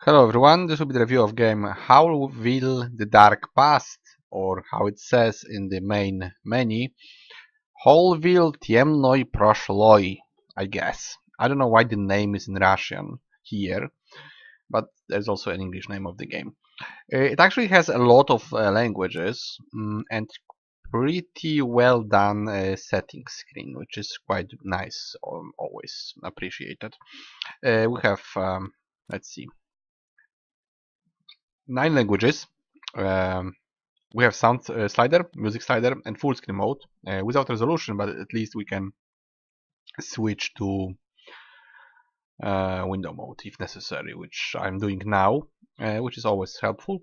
Hello everyone, this will be the review of game Howlville the Dark Past, or how it says in the main menu, Howlville Tiemnoi Proshloi, I guess. I don't know why the name is in Russian here, but there's also an English name of the game. It actually has a lot of languages and pretty well done setting screen, which is quite nice, always appreciated. We have, let's see, 9 languages. Um, we have sound slider, music slider, and full screen mode without resolution, but at least we can switch to window mode if necessary, which I'm doing now, which is always helpful.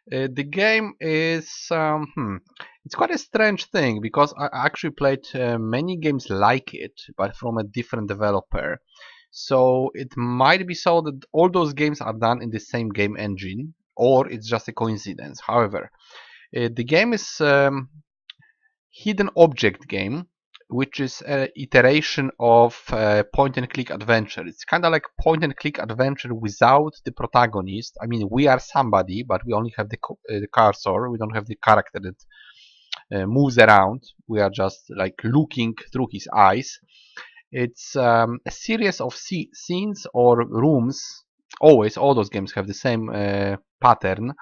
The game is it's quite a strange thing because I actually played many games like it, but from a different developer. So it might be so that all those games are done in the same game engine, or it's just a coincidence. However, the game is hidden object game, which is an iteration of point and click adventure. It's kind of like point and click adventure without the protagonist. I mean, we are somebody, but we only have the cursor. We don't have the character that moves around. We are just like looking through his eyes. It's a series of scenes or rooms. Always, all those games have the same pattern.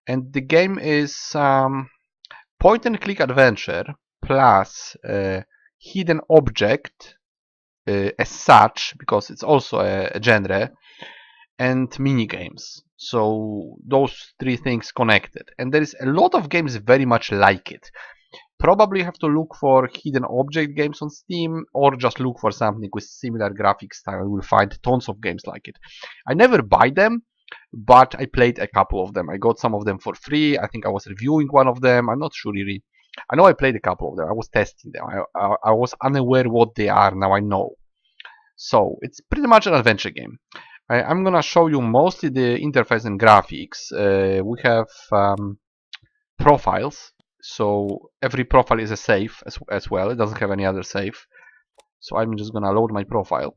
And the game is point and click adventure plus hidden object as such, because it's also a genre, and mini games. So those three things connected, and there is a lot of games very much like it. Probably have to look for hidden object games on Steam, or just look for something with similar graphic style. You will find tons of games like it. I never buy them, but I played a couple of them. I got some of them for free. I think I was reviewing one of them. I'm not sure really. I know I played a couple of them. I was testing them. I was unaware what they are. Now I know. So it's pretty much an adventure game. I'm gonna show you mostly the interface and graphics. We have profiles. So every profile is a save as well. It doesn't have any other save. So I'm just gonna load my profile.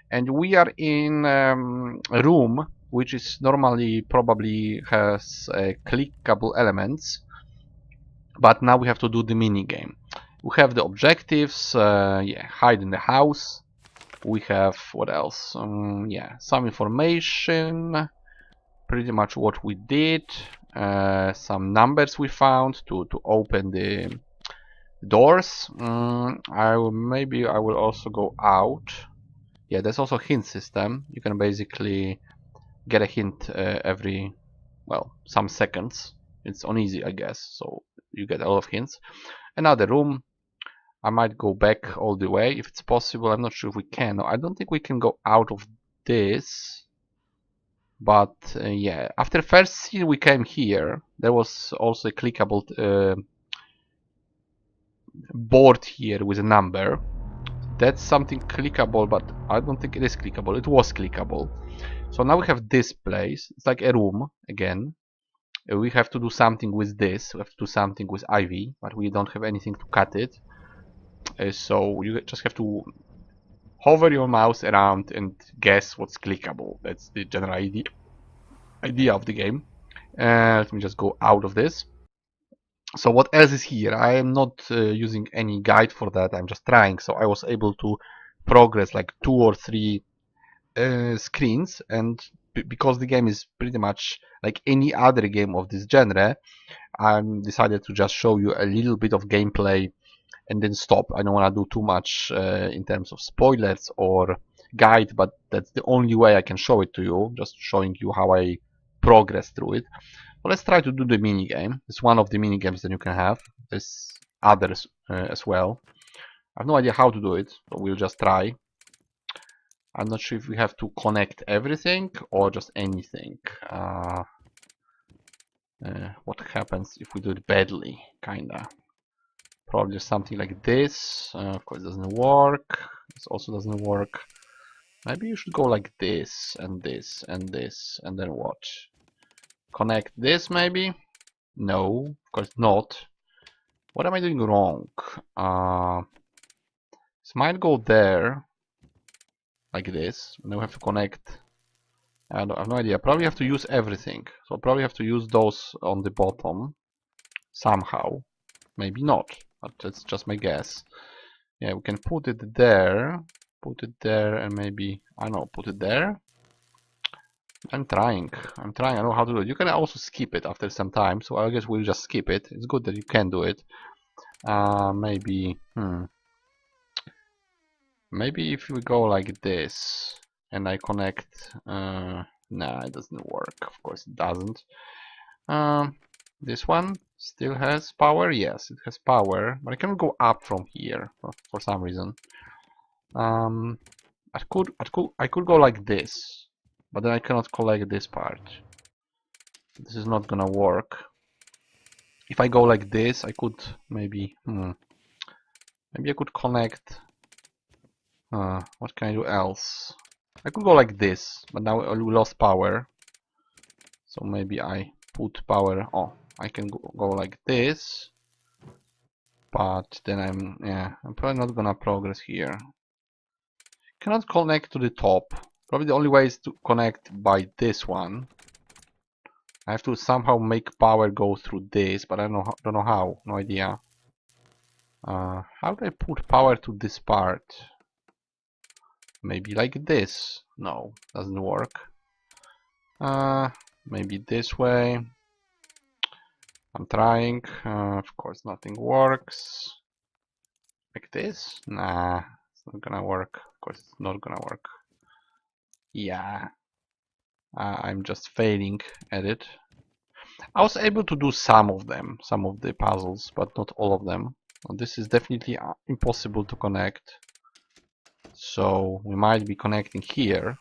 And we are in a room which is normally probably has clickable elements, but now we have to do the mini game. We have the objectives, hide in the house. We have what else? Some information, pretty much what we did, some numbers we found to open the doors. Maybe I will also go out. Yeah, there's also a hint system. You can basically get a hint every, well, some seconds. It's on easy, I guess, so you get a lot of hints. Another room. I might go back all the way if it's possible. I'm not sure if we can. No, I don't think we can go out of this. But yeah, after first scene we came here. There was also a clickable board here with a number. That's something clickable, but I don't think it is clickable. It was clickable. So now we have this place. It's like a room again. We have to do something with this. We have to do something with ivy, but we don't have anything to cut it. So you just have to hover your mouse around and guess what's clickable. That's the general idea of the game. Let me just go out of this. So what else is here? I am not using any guide for that. I'm just trying. So I was able to progress like 2 or 3 screens, and because the game is pretty much like any other game of this genre, I decided to just show you a little bit of gameplay and then stop. I don't want to do too much in terms of spoilers or guide, but that's the only way I can show it to you, just showing you how I progress through it. Well, let's try to do the mini game. It's one of the mini games that you can have. There's others as well. I have no idea how to do it, but we'll just try. I'm not sure if we have to connect everything or just anything. What happens if we do it badly? Kinda. Probably something like this. Of course, it doesn't work. This also doesn't work. Maybe you should go like this and this and this, and then what? Connect this maybe? No, of course not. What am I doing wrong? This might go there, like this, and then we have to connect I have no idea. Probably have to use everything. So probably have to use those on the bottom somehow. Maybe not, but that's just my guess. Yeah, we can put it there, and maybe, I don't know, put it there. I'm trying, I don't know how to do it. You can also skip it after some time, so I guess we'll just skip it. It's good that you can do it. Maybe, maybe if we go like this, and I connect, nah, it doesn't work, of course it doesn't. This one still has power, yes, it has power, but I cannot go up from here, for some reason. I could go like this, but then I cannot collect this part. This is not gonna work. If I go like this, I could maybe, maybe I could connect. What can I do else? I could go like this, but now we lost power. So maybe I put power. Oh, I can go like this, but then I'm probably not gonna progress here. Cannot connect to the top. Probably the only way is to connect by this one. I have to somehow make power go through this, but I don't know how. No idea. How do I put power to this part? Maybe like this. No, doesn't work. Maybe this way. I'm trying. Of course, nothing works. Like this? Nah, it's not gonna work. Of course, it's not gonna work. Yeah, I'm just failing at it. I was able to do some of them, some of the puzzles, but not all of them. This is definitely impossible to connect. So we might be connecting here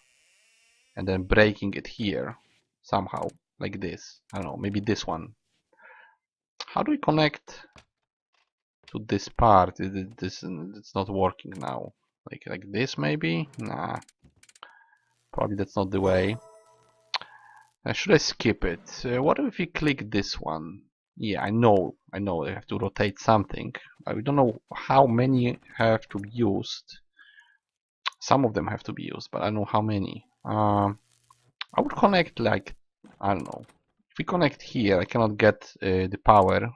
and then breaking it here somehow, like this. I don't know, maybe this one. How do we connect to this part? It's not working now. Like this maybe? Nah, probably that's not the way. Should I skip it? What if we click this one? Yeah, I know I have to rotate something. We don't know how many have to be used. Some of them have to be used, but I don't know how many. I would connect like, I don't know. If we connect here, I cannot get the power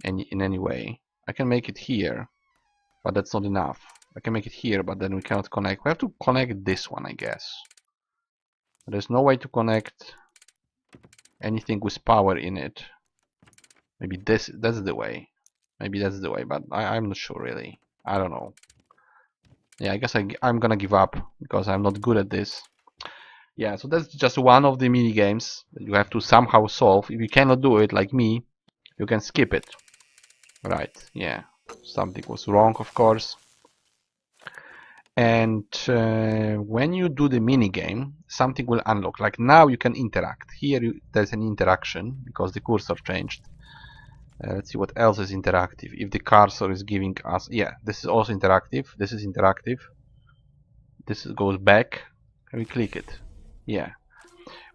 in any way. I can make it here, but that's not enough. I can make it here, but then we cannot connect. We have to connect this one, I guess. There's no way to connect anything with power in it. Maybe that's the way. Maybe that's the way, but I'm not sure really. I don't know. Yeah, I guess I'm gonna give up because I'm not good at this. Yeah, so that's just one of the mini games that you have to somehow solve. If you cannot do it like me, you can skip it. Right, yeah. Something was wrong, of course. And when you do the mini game, something will unlock. Like now you can interact. Here there's an interaction because the cursor changed. Let's see what else is interactive. If the cursor is giving us, yeah, this is also interactive. This is interactive. This goes back. Can we click it? Yeah.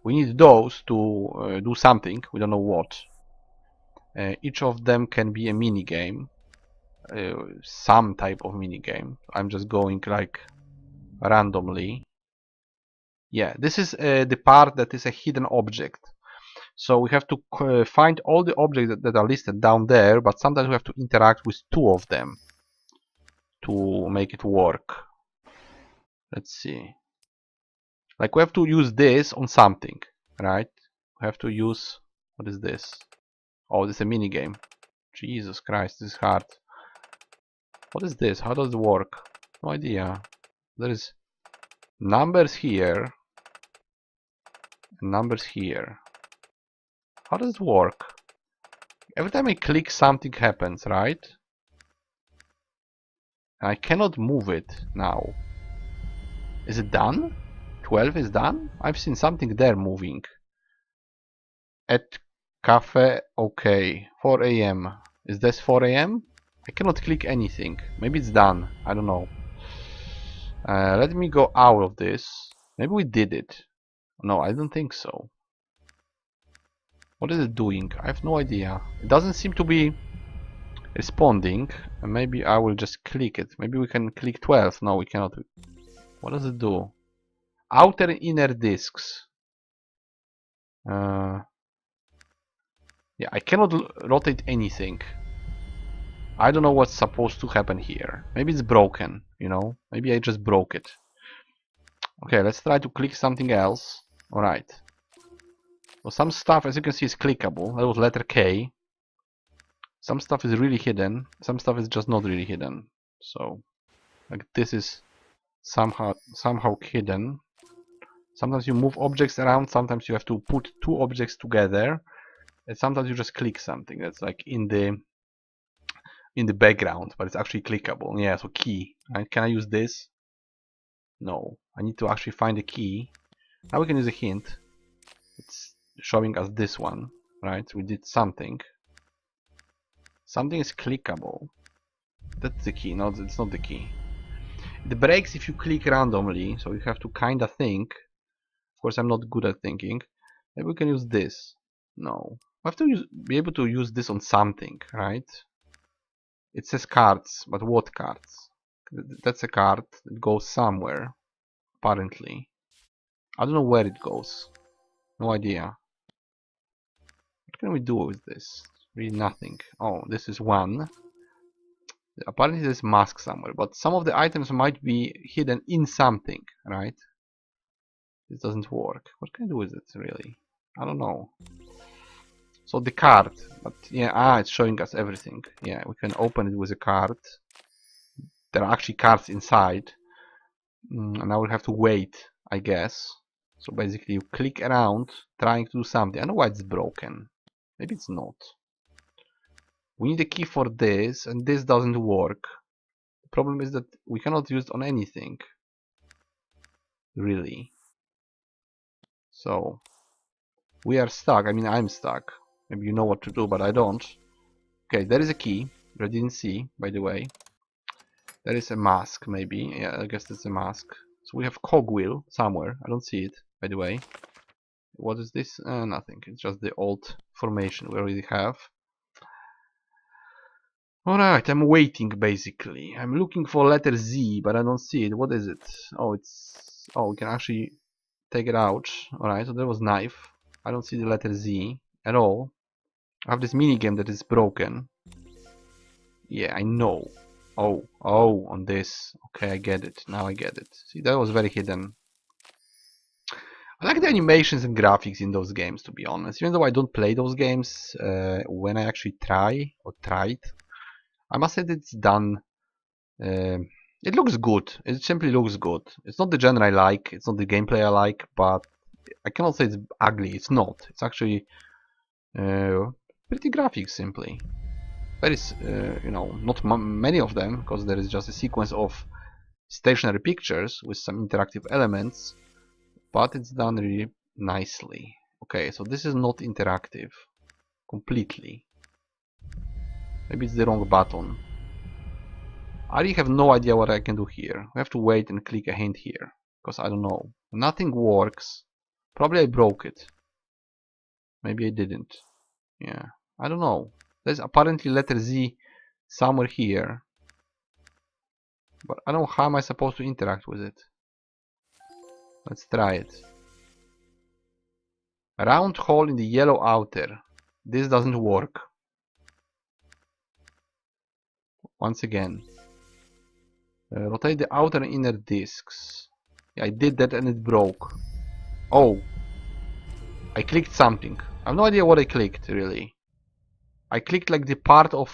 We need those to do something. We don't know what. Each of them can be a mini game. Some type of mini game. I'm just going like randomly. Yeah, this is the part that is a hidden object. So we have to find all the objects that are listed down there, but sometimes we have to interact with two of them to make it work. Let's see. Like we have to use this on something, right? We have to use, what is this? Oh, this is a mini game. Jesus Christ, this is hard. What is this? How does it work? No idea. There is numbers here and numbers here. How does it work? Every time I click, something happens, right? And I cannot move it now. Is it done? 12 is done? I've seen something there moving. At cafe, okay. 4 a.m. Is this 4 a.m.? I cannot click anything. Maybe it's done. I don't know. Let me go out of this. Maybe we did it. No, I don't think so. What is it doing? I have no idea. It doesn't seem to be responding. Maybe I will just click it. Maybe we can click 12. No, we cannot. What does it do? outer and inner discs. Yeah, I cannot rotate anything. I don't know what's supposed to happen here. Maybe it's broken, you know? Maybe I just broke it. Okay, let's try to click something else. Alright. So some stuff, as you can see, is clickable. That was letter K. Some stuff is really hidden. Some stuff is just not really hidden. So, like this is somehow hidden. Sometimes you move objects around. Sometimes you have to put two objects together. And sometimes you just click something that's like in the background, but it's actually clickable. Yeah, so key. Right? Can I use this? No. I need to actually find a key. Now we can use a hint. It's showing us this one, right? We did something. Something is clickable. That's the key. No, it's not the key. It breaks if you click randomly, so you have to kinda think. Of course, I'm not good at thinking. Maybe we can use this. No. We have to be able to use this on something, right? It says cards, but what cards? That's a card that goes somewhere, apparently. I don't know where it goes. No idea. What can we do with this? Really nothing. Oh, this is one. Apparently there's mask somewhere, but some of the items might be hidden in something, right? This doesn't work. What can I do with it, really? I don't know. So the card, but yeah, it's showing us everything. Yeah, we can open it with a card. There are actually cards inside. And now we'll have to wait, I guess. So basically you click around, trying to do something. I don't know why it's broken. Maybe it's not. We need a key for this, and this doesn't work. The problem is that we cannot use it on anything. Really. So, we are stuck. I mean, I'm stuck. Maybe you know what to do, but I don't. Okay, there is a key that I didn't see, by the way. There is a mask, maybe. Yeah, I guess that's a mask. So we have cogwheel somewhere. I don't see it, by the way. What is this? Nothing. It's just the old formation we already have. Alright, I'm waiting basically. I'm looking for letter Z, but I don't see it. What is it? Oh, it's... Oh, we can actually take it out. Alright, so there was knife. I don't see the letter Z at all. I have this minigame that is broken. Yeah, I know. Oh, on this. Okay, I get it. Now I get it. See, that was very hidden. I like the animations and graphics in those games, to be honest. Even though I don't play those games, when I actually tried, I must say that it's done. It looks good. It simply looks good. It's not the genre I like. It's not the gameplay I like. But I cannot say it's ugly. It's not. It's actually pretty graphics, simply. There is, you know, not many of them, because there is just a sequence of stationary pictures with some interactive elements. But it's done really nicely. Okay, so this is not interactive completely. Maybe it's the wrong button. I really have no idea what I can do here. We have to wait and click a hint here, because I don't know. Nothing works. Probably I broke it. Maybe I didn't. Yeah, I don't know. There's apparently letter Z somewhere here. But I don't know how am I supposed to interact with it. Let's try it. A round hole in the yellow outer. This doesn't work. Once again. Rotate the outer and inner discs. Yeah, I did that and it broke. Oh. I clicked something. I have no idea what I clicked, really. I clicked like the part of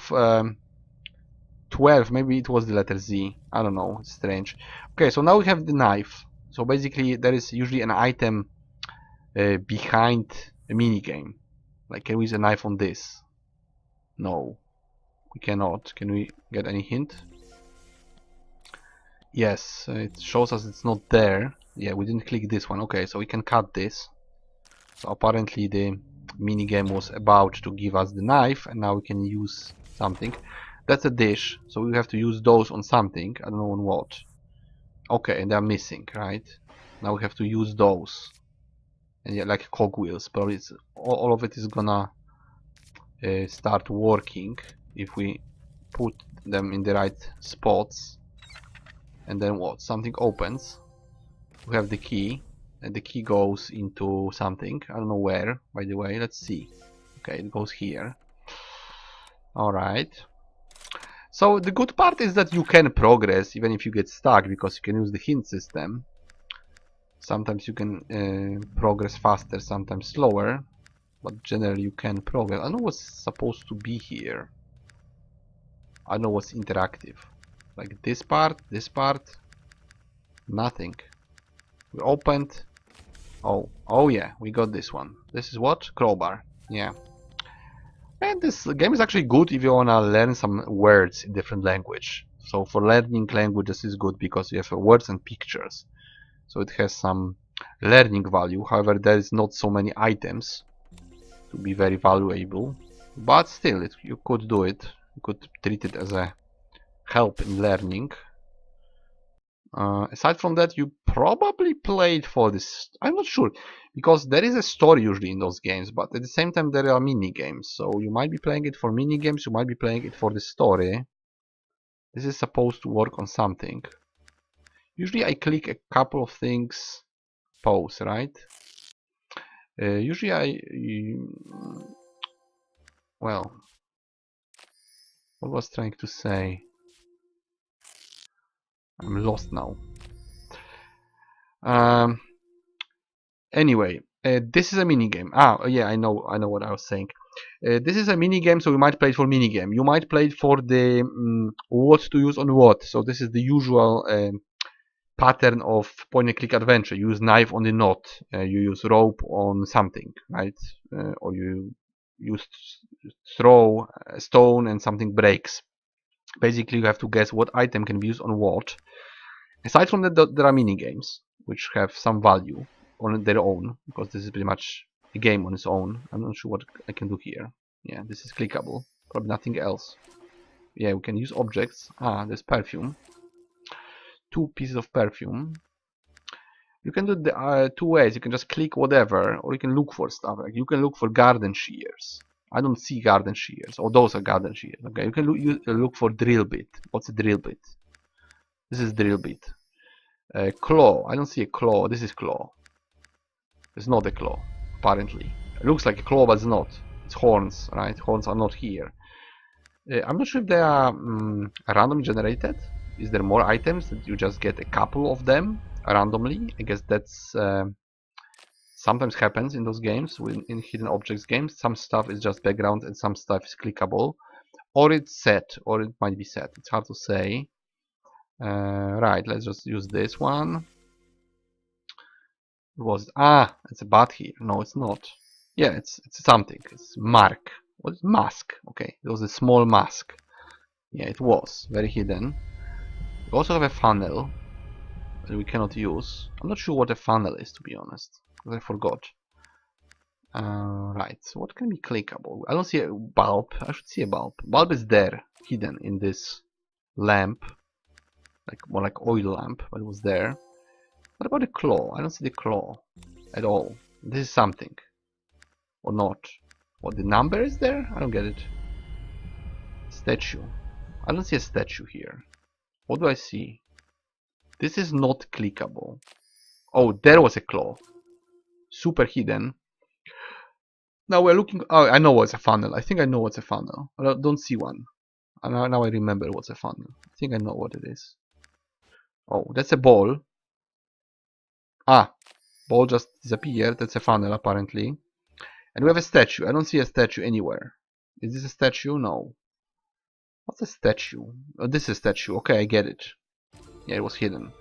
12. Maybe it was the letter Z. I don't know. It's strange. Okay, so now we have the knife. So basically there is usually an item behind a minigame. Like, can we use a knife on this? No. We cannot. Can we get any hint? Yes, it shows us it's not there. Yeah, we didn't click this one. Okay, so we can cut this. So apparently the minigame was about to give us the knife, and now we can use something. That's a dish, so we have to use those on something. I don't know on what. Okay, and they're missing, right? Now we have to use those. And yeah, like cogwheels, probably it's, all of it is gonna start working if we put them in the right spots. And then what? Something opens. We have the key. and the key goes into something. I don't know where, by the way. Let's see. Okay, it goes here. Alright. So the good part is that you can progress even if you get stuck, because you can use the hint system. Sometimes you can progress faster, sometimes slower, but generally you can progress. I don't know what's supposed to be here. I don't know what's interactive. Like this part, nothing. We opened. Oh yeah, we got this one. This is what? Crowbar. Yeah. And this game is actually good if you wanna learn some words in different language. So for learning languages is good because you have words and pictures. So it has some learning value. However, there is not so many items to be very valuable. But still, you could do it. You could treat it as a help in learning. Aside from that, you probably played for this. I'm not sure, because there is a story usually in those games, but at the same time there are mini games. So you might be playing it for mini games, you might be playing it for the story. This is supposed to work on something. Usually I click a couple of things, pause, right? Usually well, what was I trying to say? I'm lost now. Anyway, this is a mini game. Yeah, I know what I was saying. This is a mini game, so you might play it for mini game. You might play it for the what to use on what. So this is the usual pattern of point-and-click adventure. You use knife on the knot. You use rope on something, right? Or you use throw a stone and something breaks. Basically, you have to guess what item can be used on what. Aside from that, there are mini games which have some value on their own, because this is pretty much a game on its own. I'm not sure what I can do here. Yeah, this is clickable. Probably nothing else. Yeah, we can use objects. There's perfume. 2 pieces of perfume. You can do the 2 ways. You can just click whatever, or you can look for stuff. Like you can look for garden shears. I don't see garden shears. Oh, those are garden shears. Okay, you can look for drill bit. What's a drill bit? This is drill bit. Claw. I don't see a claw. This is claw. It's not a claw, apparently. It looks like a claw, but it's not. It's horns, right? Horns are not here. I'm not sure if they are randomly generated. Is there more items that you just get a couple of them randomly? I guess that's sometimes happens in those games, in hidden objects games. Some stuff is just background and some stuff is clickable. Or it's set, or it might be set. It's hard to say. Right, let's just use this one. It's a bat here. No, it's not. Yeah, it's something. It's mark. What is mask? Okay, it was a small mask. Yeah, it was very hidden. We also have a funnel that we cannot use. I'm not sure what a funnel is, to be honest, because I forgot. Right, so what can be clickable? I don't see a bulb. I should see a bulb. Bulb is there, hidden in this lamp, like more like oil lamp, but it was there. What about the claw? I don't see the claw at all. This is something. Or not. What, the number is there? I don't get it. Statue. I don't see a statue here. What do I see? This is not clickable. Oh, there was a claw. Super hidden. Now we're looking... Oh, I know what's a funnel. I think I know what's a funnel. I don't see one. Now I remember what's a funnel. I think I know what it is. Oh, that's a ball. Ball just disappeared. That's a funnel, apparently. And we have a statue. I don't see a statue anywhere. Is this a statue? No. What's a statue? Oh, this is a statue. Okay, I get it. Yeah, it was hidden.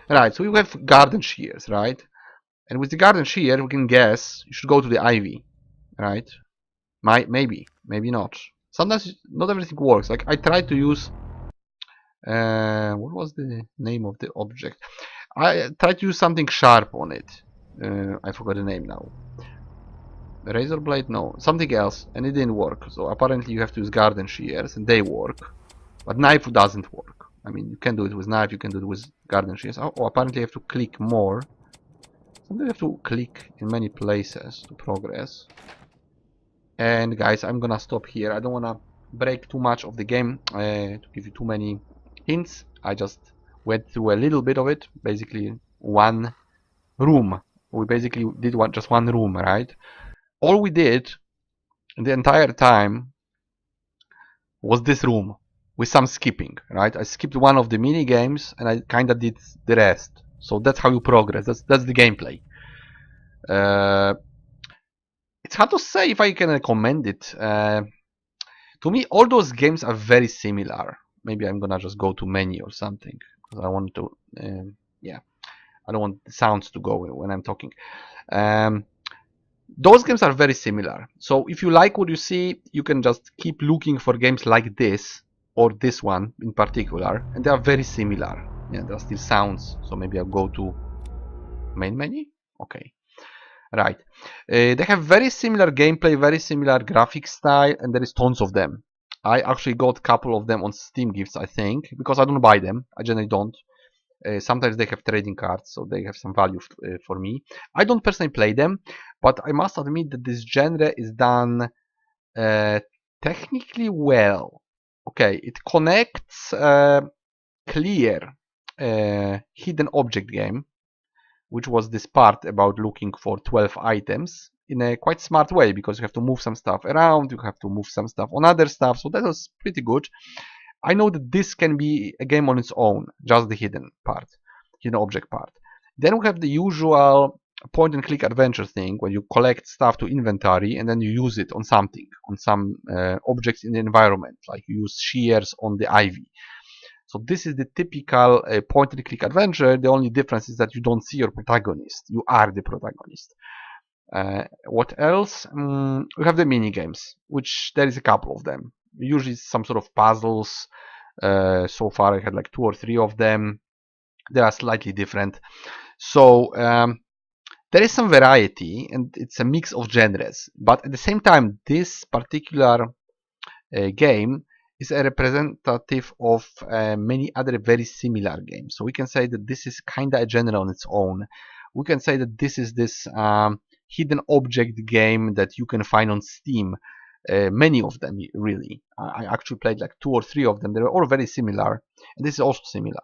Right, so we have garden shears, right? And with the garden shear, we can guess you should go to the ivy, right? Maybe not. Sometimes not everything works. Like I tried to use... what was the name of the object? I tried to use something sharp on it. I forgot the name now. Razor blade? No, something else, and it didn't work. So apparently you have to use garden shears, and they work. But knife doesn't work. I mean, you can do it with knife, you can do it with garden shears. Oh, apparently you have to click more. Sometimes you have to click in many places to progress. And guys, I'm gonna stop here. I don't wanna break too much of the game to give you too many hints. I just went through a little bit of it, basically one room We basically did just one room, right? All we did the entire time was this room with some skipping, right? I skipped one of the mini games and I kind of did the rest. So that's how you progress. That's the gameplay. It's hard to say if I can recommend it. To me, all those games are very similar. Maybe I'm gonna just go to menu or something because I want to. Yeah, I don't want the sounds to go when I'm talking. Those games are very similar. So if you like what you see, you can just keep looking for games like this or this one in particular, and they are very similar. Yeah, there are still sounds. So maybe I'll go to main menu. Okay. Right. They have very similar gameplay, very similar graphic style, and there is tons of them. I actually got a couple of them on Steam gifts, I think, because I don't buy them. I generally don't. Sometimes they have trading cards, so they have some value for me. I don't personally play them, but I must admit that this genre is done technically well. Okay, it connects clear hidden object game, which was this part about looking for 12 items in a quite smart way, because you have to move some stuff around, you have to move some stuff on other stuff, so that was pretty good. I know that this can be a game on its own, just the hidden part, hidden object part. Then we have the usual point and click adventure thing, where you collect stuff to inventory and then you use it on something, on some objects in the environment, like you use shears on the ivy. So this is the typical point and click adventure. The only difference is that you don't see your protagonist. You are the protagonist. What else? We have the mini games, which there is a couple of them. Usually some sort of puzzles. So far I had like 2 or 3 of them. They are slightly different. So there is some variety and it's a mix of genres. But at the same time, this particular game is a representative of many other very similar games. So we can say that this is kind of a genre on its own. We can say that this is this hidden object game that you can find on Steam. Many of them, really. I actually played like 2 or 3 of them. They were all very similar, and this is also similar.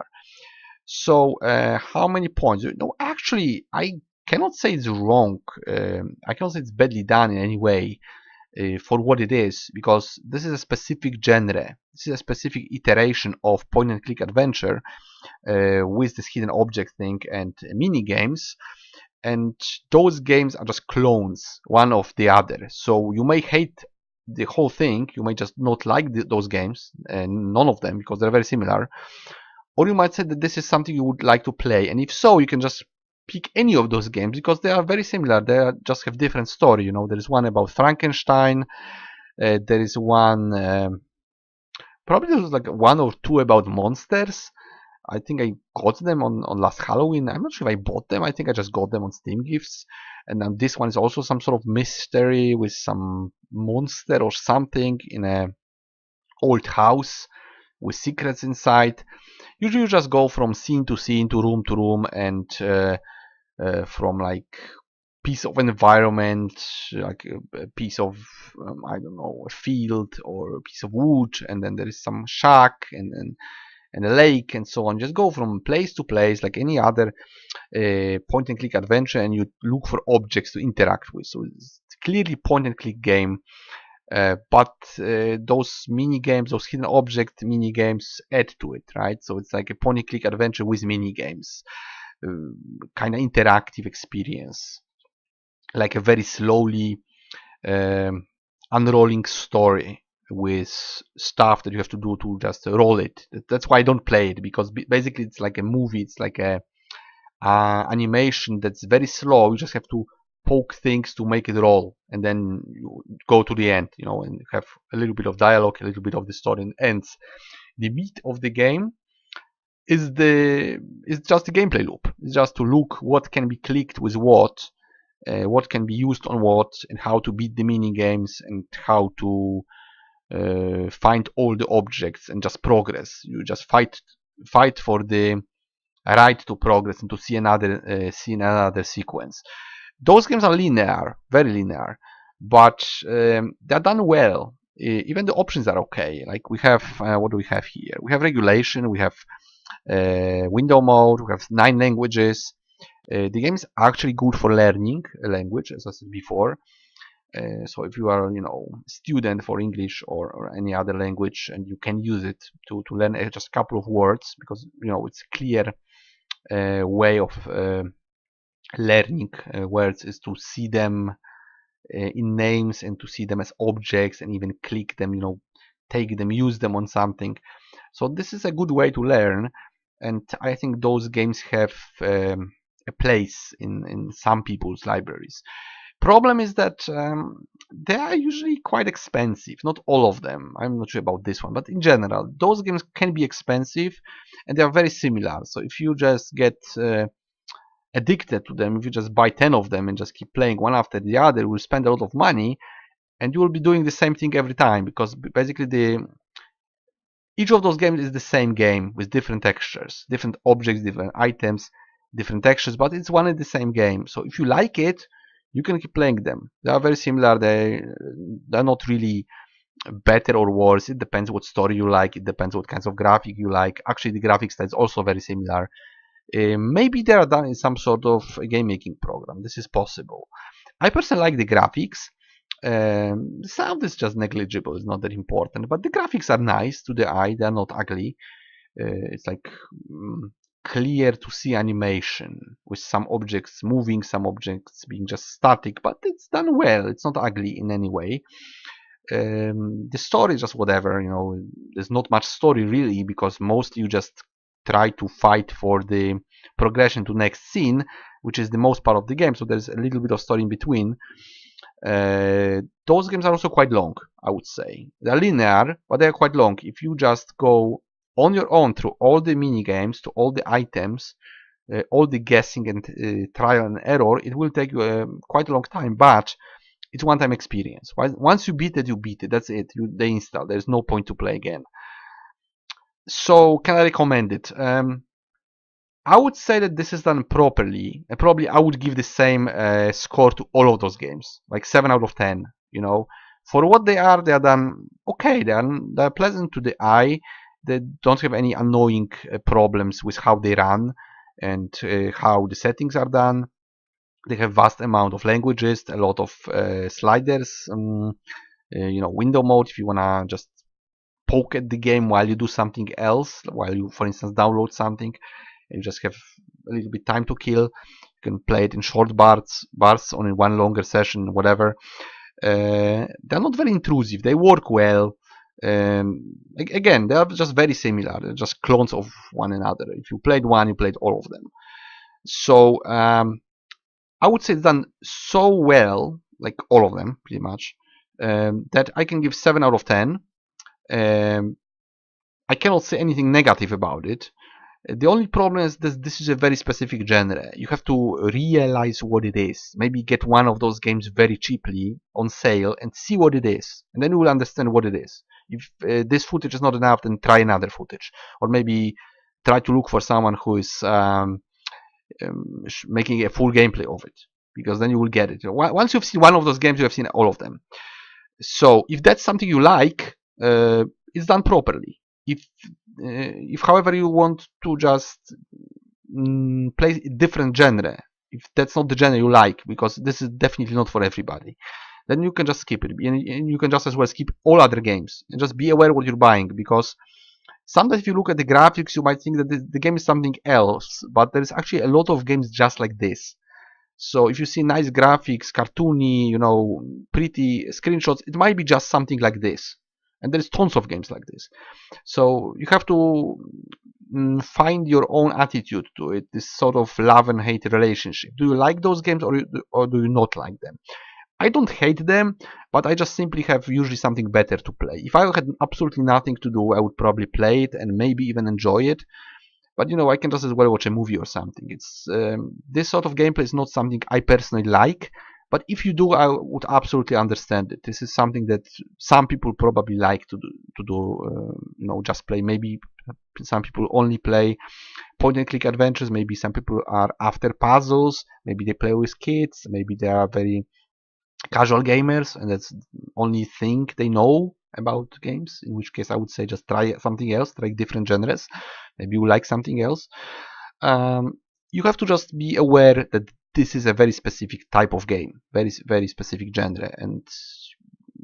So how many points? No, actually, I cannot say it's wrong. I cannot say it's badly done in any way. For what it is, because this is a specific genre. This is a specific iteration of point and click adventure with this hidden object thing and mini games, and those games are just clones one of the other. So you may hate the whole thing, you may just not like those games, and none of them, because they're very similar, or you might say that this is something you would like to play, and if so, you can just pick any of those games because they are very similar. They just have different story. You know, there is one about Frankenstein. There is one, probably there's like 1 or 2 about monsters. I think I got them on last Halloween. I'm not sure if I bought them. I think I just got them on Steam gifts. And then this one is also some sort of mystery with some monster or something in a old house with secrets inside. Usually you just go from scene to scene, to room, and from like piece of environment, like a piece of I don't know, a field or a piece of wood, and then there is some shack and a lake and so on. Just go from place to place like any other point and click adventure, and you look for objects to interact with. So it's clearly point and click game. But those mini games, those hidden object mini games, add to it, right? So it's like a point and click adventure with mini games, kind of interactive experience, like a very slowly unrolling story with stuff that you have to do to just roll it. That's why I don't play it, because basically it's like a movie. It's like a animation that's very slow. You just have to poke things to make it roll, and then you go to the end, you know, and have a little bit of dialogue, a little bit of the story, and ends. The meat of the game is just the gameplay loop. It's just to look what can be clicked with what can be used on what, and how to beat the mini games, and how to find all the objects and just progress. You just fight for the right to progress and to see another sequence. Those games are linear, very linear, but they're done well. Even the options are okay. Like we have, what do we have here? We have regulation, we have window mode, we have 9 languages, The game is actually good for learning a language, as I said before. So if you are, student for English or any other language, and you can use it to learn just a couple of words, because it's a clear way of learning words is to see them in names and to see them as objects and even click them, take them, use them on something. So this is a good way to learn, and I think those games have a place in some people's libraries. Problem is that they are usually quite expensive. Not all of them. I'm not sure about this one, but in general, those games can be expensive, and they are very similar. So if you just get addicted to them, if you just buy 10 of them and just keep playing one after the other, you will spend a lot of money, and you will be doing the same thing every time, because basically each of those games is the same game with different textures, different objects, different items, different textures, but it's one and the same game. So if you like it, you can keep playing them. They are very similar. They're not really better or worse. It depends what story you like. It depends what kinds of graphic you like. Actually, the graphic style is also very similar. Maybe they are done in some sort of game making program. This is possible. I personally like the graphics. Sound is just negligible. It's not that important, but the graphics are nice to the eye. They are not ugly. It's like clear to see animation with some objects moving, some objects being just static, but it's done well. It's not ugly in any way. The story is just whatever, there's not much story really, because mostly you just try to fight for the progression to next scene, which is the most part of the game. So there's a little bit of story in between. Those games are also quite long, I would say. They're linear, but they're quite long. If you just go on your own through all the mini games, to all the items, all the guessing and trial and error, it will take you quite a long time, but it's one-time experience. Once you beat it, you beat it. That's it. They install. There's no point to play again. So, can I recommend it? I would say that this is done properly. And probably I would give the same score to all of those games, like 7 out of 10. For what they are done okay. They're pleasant to the eye. They don't have any annoying problems with how they run and how the settings are done. They have vast amount of languages, a lot of sliders, window mode if you wanna just poke at the game while you do something else, while you, for instance, download something, and you just have a little bit time to kill. You can play it in short bursts on in one longer session, whatever. They're not very intrusive. They work well. Again, they are just very similar. They're just clones of one another. If you played one, you played all of them. So I would say it's done so well, like all of them, pretty much, that I can give 7 out of 10. I cannot say anything negative about it. The only problem is that this is a very specific genre. You have to realize what it is. Maybe get one of those games very cheaply on sale and see what it is. And then you will understand what it is. If this footage is not enough, then try another footage. Or maybe try to look for someone who is making a full gameplay of it, because then you will get it. Once you've seen one of those games, you have seen all of them. So if that's something you like, it's done properly. If however you want to just play a different genre, if that's not the genre you like, because this is definitely not for everybody, then you can just skip it, and you can just as well skip all other games and just be aware what you're buying, because sometimes if you look at the graphics, you might think that the game is something else, but there is actually a lot of games just like this. So if you see nice graphics, cartoony, pretty screenshots, it might be just something like this. And there's tons of games like this. So you have to find your own attitude to it, this sort of love and hate relationship. Do you like those games, or do you not like them? I don't hate them, but I just simply have usually something better to play. If I had absolutely nothing to do, I would probably play it and maybe even enjoy it. But I can just as well watch a movie or something. It's this sort of gameplay is not something I personally like, but if you do, I would absolutely understand it. This is something that some people probably like to do. Just play. Maybe some people only play point-and-click adventures. Maybe some people are after puzzles. Maybe they play with kids. Maybe they are very casual gamers, and that's the only thing they know about games, in which case I would say just try something else, try different genres. Maybe you like something else. you have to just be aware that this is a very specific type of game, very specific genre, and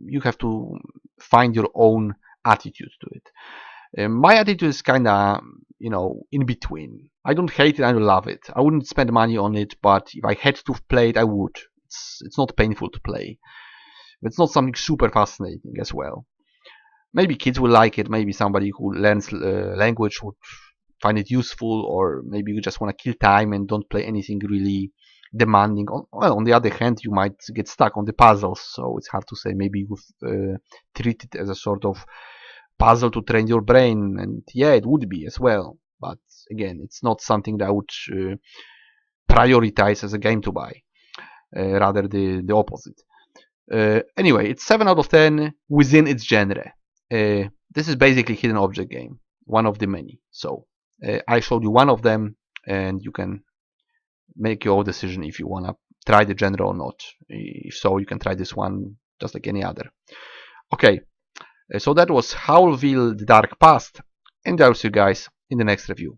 you have to find your own attitude to it. My attitude is kind of, in between. I don't hate it, I don't love it. I wouldn't spend money on it, but if I had to play it, I would. It's not painful to play. It's not something super fascinating as well. Maybe kids will like it. Maybe somebody who learns language would find it useful, or maybe you just want to kill time and don't play anything really demanding. Well, on the other hand, you might get stuck on the puzzles, so it's hard to say. Maybe you treat it as a sort of puzzle to train your brain, and yeah, it would be as well. But again, it's not something that I would prioritize as a game to buy. Rather the opposite. Anyway, it's 7 out of 10 within its genre. This is basically hidden object game, one of the many. So I showed you one of them, and you can make your own decision if you want to try the genre or not. If so, you can try this one just like any other. Okay, so that was Howlville: The Dark Past, and I'll see you guys in the next review.